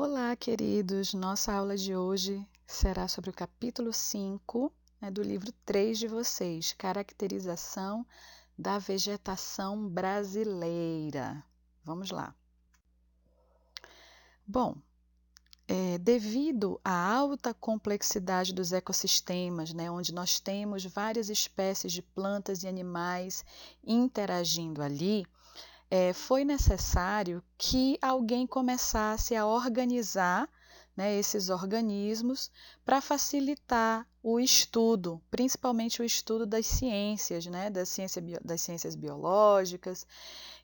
Olá, queridos! Nossa aula de hoje será sobre o capítulo 5, do livro 3 de vocês, Caracterização da Vegetação Brasileira. Vamos lá. Bom, devido à alta complexidade dos ecossistemas, onde nós temos várias espécies de plantas e animais interagindo ali, foi necessário que alguém começasse a organizar, esses organismos para facilitar o estudo, principalmente o estudo das ciências, das ciências biológicas.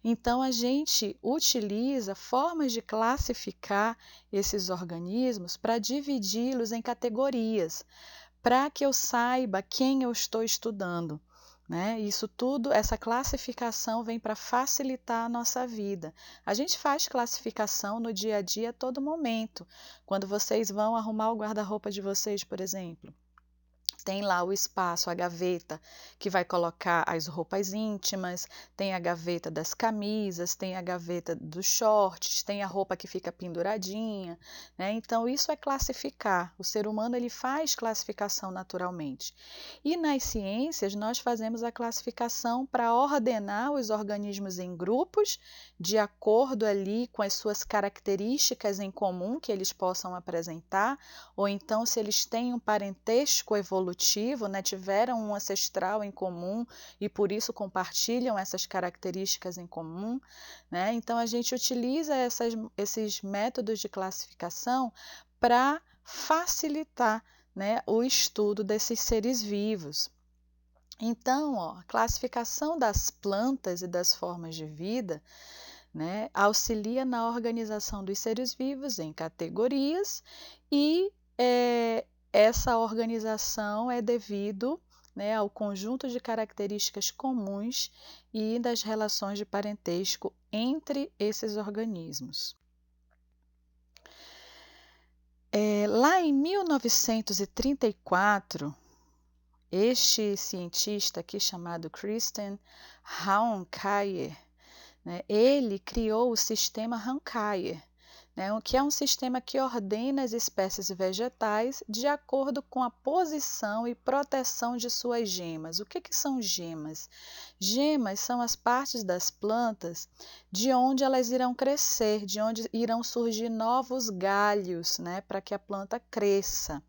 Então, a gente utiliza formas de classificar esses organismos para dividi-los em categorias, para que eu saiba quem eu estou estudando. Isso tudo, essa classificação vem para facilitar a nossa vida. A gente faz classificação no dia a dia a todo momento. Quando vocês vão arrumar o guarda-roupa de vocês, por exemplo, tem lá o espaço, a gaveta que vai colocar as roupas íntimas, tem a gaveta das camisas, tem a gaveta dos shorts, tem a roupa que fica penduradinha, Então, isso é classificar. O ser humano ele faz classificação naturalmente. E nas ciências, nós fazemos a classificação para ordenar os organismos em grupos, de acordo ali com as suas características em comum que eles possam apresentar, ou então se eles têm um parentesco evolutivo, tiveram um ancestral em comum e por isso compartilham essas características em comum. Então, a gente utiliza esses métodos de classificação para facilitar o estudo desses seres vivos. Então, a classificação das plantas e das formas de vida auxilia na organização dos seres vivos em categorias e essa organização é devido ao conjunto de características comuns e das relações de parentesco entre esses organismos. Lá em 1934, este cientista aqui chamado Christian Raunkayer, ele criou o sistema Raunkayer, que é um sistema que ordena as espécies vegetais de acordo com a posição e proteção de suas gemas. O que são gemas? Gemas são as partes das plantas de onde elas irão crescer, de onde irão surgir novos galhos, para que a planta cresça.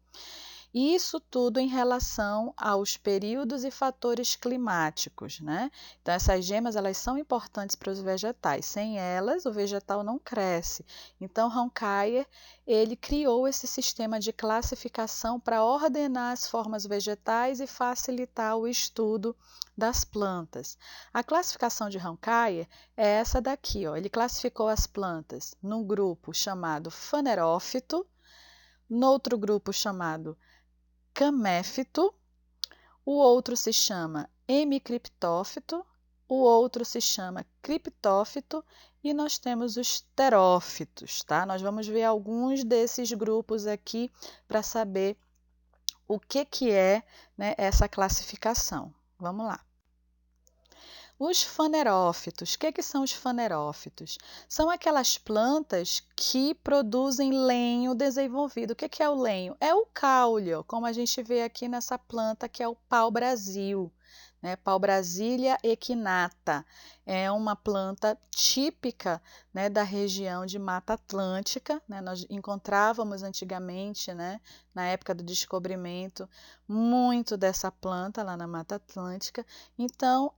E isso tudo em relação aos períodos e fatores climáticos, Então, essas gemas elas são importantes para os vegetais. Sem elas, o vegetal não cresce. Então, Raunkayer ele criou esse sistema de classificação para ordenar as formas vegetais e facilitar o estudo das plantas. A classificação de Raunkayer é essa daqui, ó. Ele classificou as plantas num grupo chamado Fanerófito, no outro grupo chamado Caméfito, o outro se chama Hemicriptófito, o outro se chama Criptófito e nós temos os Terófitos, tá? Nós vamos ver alguns desses grupos aqui para saber o que é, essa classificação. Vamos lá. Os fanerófitos, o que são os fanerófitos? São aquelas plantas que produzem lenho desenvolvido. O que é o lenho? É o caule, como a gente vê aqui nessa planta que é o pau-brasil. Pau-brasilia equinata. É uma planta típica da região de Mata Atlântica. Nós encontrávamos antigamente, na época do descobrimento, muito dessa planta lá na Mata Atlântica. Então,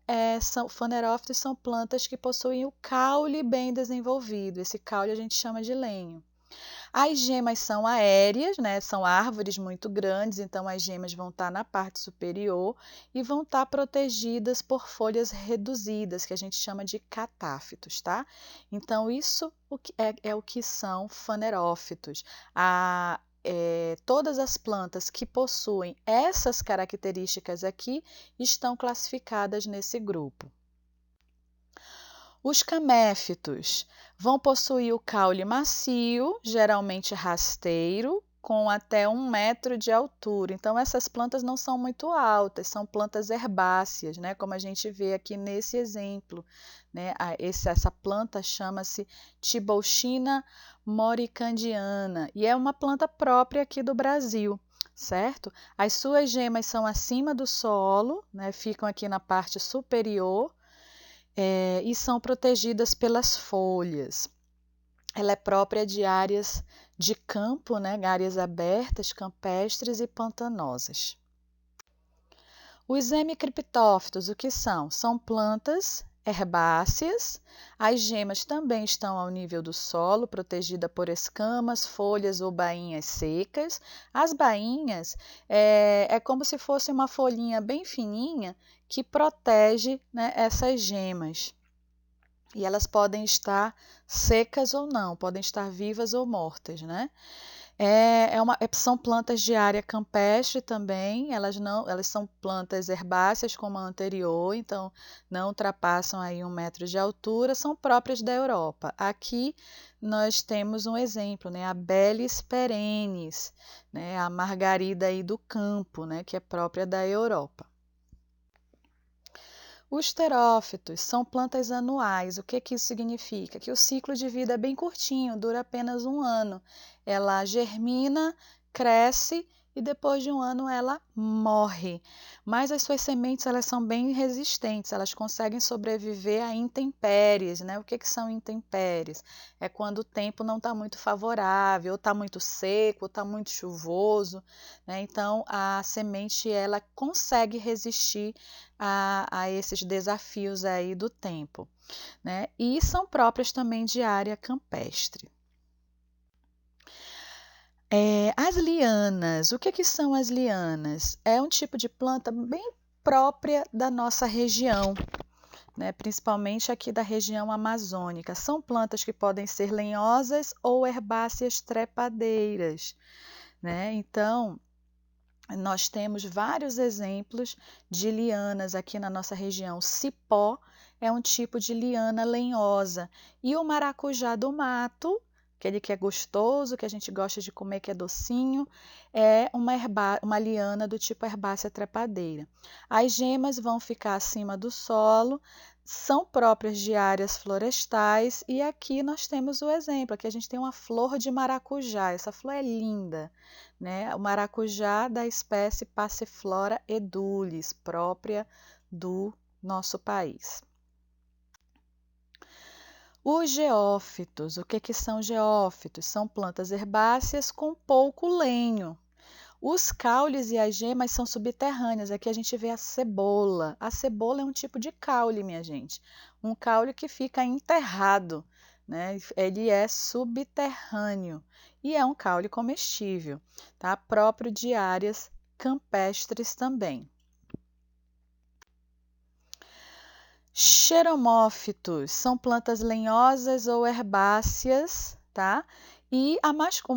fanerófitos são plantas que possuem o caule bem desenvolvido. Esse caule a gente chama de lenho. As gemas são aéreas, são árvores muito grandes, então as gemas vão estar na parte superior e vão estar protegidas por folhas reduzidas, que a gente chama de catáfitos, tá? Então, isso é o que são fanerófitos. Todas as plantas que possuem essas características aqui estão classificadas nesse grupo. Os caméfitos vão possuir o caule macio, geralmente rasteiro, com até 1 metro de altura. Então, essas plantas não são muito altas, são plantas herbáceas, como a gente vê aqui nesse exemplo, né? Essa planta chama-se Tibouxina moricandiana e é uma planta própria aqui do Brasil, certo? As suas gemas são acima do solo, né? Ficam aqui na parte superior e são protegidas pelas folhas. Ela é própria de áreas de campo, né? Áreas abertas, campestres e pantanosas. Os hemicriptófitos, o que são? São plantas herbáceas. As gemas também estão ao nível do solo, protegida por escamas, folhas ou bainhas secas. As bainhas é como se fosse uma folhinha bem fininha que protege, né, essas gemas. E elas podem estar secas ou não, podem estar vivas ou mortas, né? São plantas de área campestre também, elas são plantas herbáceas como a anterior, então não ultrapassam aí 1 metro de altura, são próprias da Europa. Aqui nós temos um exemplo, né, a Bellis perennis, né, a margarida aí do campo, né, que é própria da Europa. Os terófitos são plantas anuais. O que isso significa? Que o ciclo de vida é bem curtinho, dura apenas 1 ano. Ela germina, cresce e depois de 1 ano ela morre. Mas as suas sementes elas são bem resistentes, elas conseguem sobreviver a intempéries, né? O que são intempéries? É quando o tempo não está muito favorável, ou está muito seco, ou está muito chuvoso, né? Então a semente ela consegue resistir a esses desafios aí do tempo, né? E são próprias também de área campestre. As lianas, o que são as lianas? É um tipo de planta bem própria da nossa região, né? Principalmente aqui da região amazônica. São plantas que podem ser lenhosas ou herbáceas trepadeiras, né? Então, nós temos vários exemplos de lianas aqui na nossa região. Cipó é um tipo de liana lenhosa. E o maracujá do mato, aquele que é gostoso, que a gente gosta de comer, que é docinho, é uma liana do tipo herbácea trepadeira. As gemas vão ficar acima do solo, são próprias de áreas florestais e aqui nós temos o exemplo, aqui a gente tem uma flor de maracujá, essa flor é linda, né? O maracujá da espécie Passiflora edulis, própria do nosso país. Os geófitos, o que são geófitos? São plantas herbáceas com pouco lenho. Os caules e as gemas são subterrâneas. Aqui a gente vê a cebola. A cebola é um tipo de caule, minha gente. Um caule que fica enterrado, né? Ele é subterrâneo e é um caule comestível, tá? Próprio de áreas campestres também. Xeromófitos são plantas lenhosas ou herbáceas, tá? E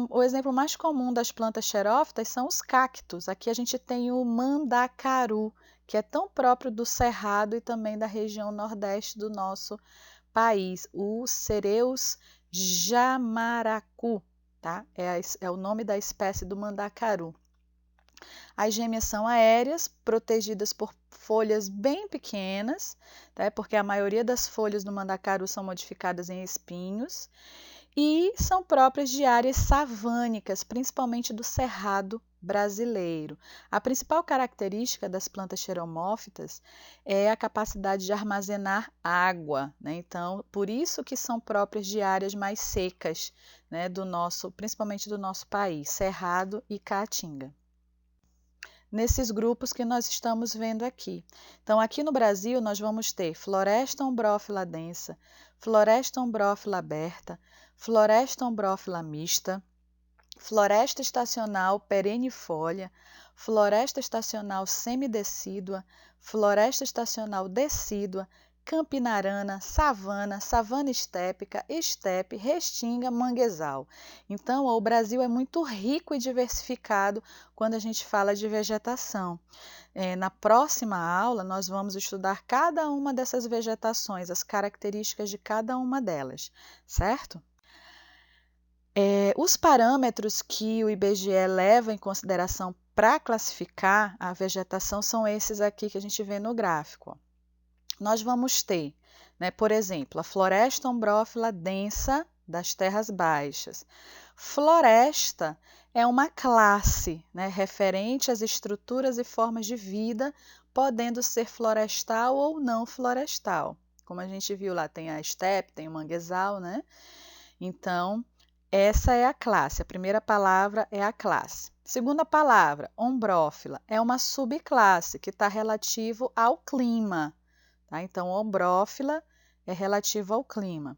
o exemplo mais comum das plantas xerófitas são os cactos. Aqui a gente tem o mandacaru, que é tão próprio do cerrado e também da região nordeste do nosso país. O Cereus jamaracu, tá? É o nome da espécie do mandacaru. As gêmeas são aéreas, protegidas por folhas bem pequenas, tá? Porque a maioria das folhas do mandacaru são modificadas em espinhos e são próprias de áreas savânicas, principalmente do cerrado brasileiro. A principal característica das plantas xeromófitas é a capacidade de armazenar água, né? Então, por isso que são próprias de áreas mais secas, né? Principalmente do nosso país, Cerrado e Caatinga. Nesses grupos que nós estamos vendo aqui. Então, aqui no Brasil, nós vamos ter Floresta ombrófila densa, Floresta ombrófila aberta, Floresta ombrófila mista, Floresta estacional perennifólia, Floresta estacional semidecídua, Floresta estacional decídua, campinarana, savana estépica, estepe, restinga, manguezal. Então, o Brasil é muito rico e diversificado quando a gente fala de vegetação. Na próxima aula, nós vamos estudar cada uma dessas vegetações, as características de cada uma delas, certo? Os parâmetros que o IBGE leva em consideração para classificar a vegetação são esses aqui que a gente vê no gráfico. Nós vamos ter, né? Por exemplo, a floresta ombrófila densa das terras baixas. Floresta é uma classe, né, referente às estruturas e formas de vida, podendo ser florestal ou não florestal. Como a gente viu lá, tem a estepe, tem o manguezal, né? Então, essa é a classe. A primeira palavra é a classe. Segunda palavra, ombrófila, é uma subclasse que está relativo ao clima. Tá? Então, ombrófila é relativo ao clima.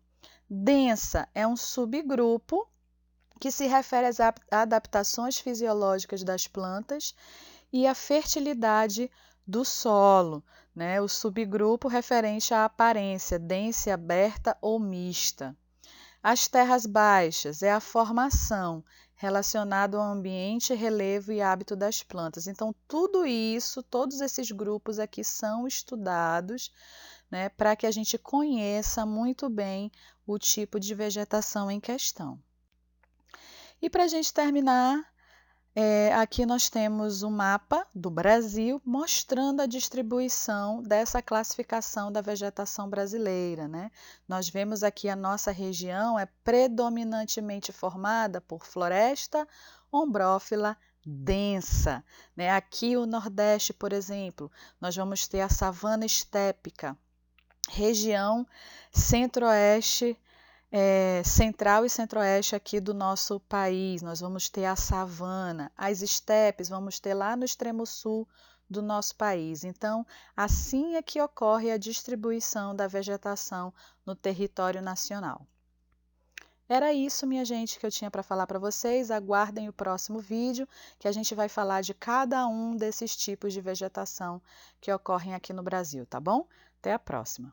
Densa é um subgrupo que se refere às adaptações fisiológicas das plantas e à fertilidade do solo, né? O subgrupo referente à aparência, densa, aberta ou mista. As terras baixas é a formação relacionada ao ambiente, relevo e hábito das plantas. Então, tudo isso, todos esses grupos aqui são estudados, né, para que a gente conheça muito bem o tipo de vegetação em questão. E para a gente terminar, aqui nós temos o mapa do Brasil mostrando a distribuição dessa classificação da vegetação brasileira, né? Nós vemos aqui a nossa região é predominantemente formada por floresta ombrófila densa, né? Aqui o Nordeste, por exemplo, nós vamos ter a savana estépica, região Centro-Oeste, central e centro-oeste aqui do nosso país. Nós vamos ter a savana, as estepes, vamos ter lá no extremo sul do nosso país. Então, assim é que ocorre a distribuição da vegetação no território nacional. Era isso, minha gente, que eu tinha para falar para vocês. Aguardem o próximo vídeo, que a gente vai falar de cada um desses tipos de vegetação que ocorrem aqui no Brasil, tá bom? Até a próxima!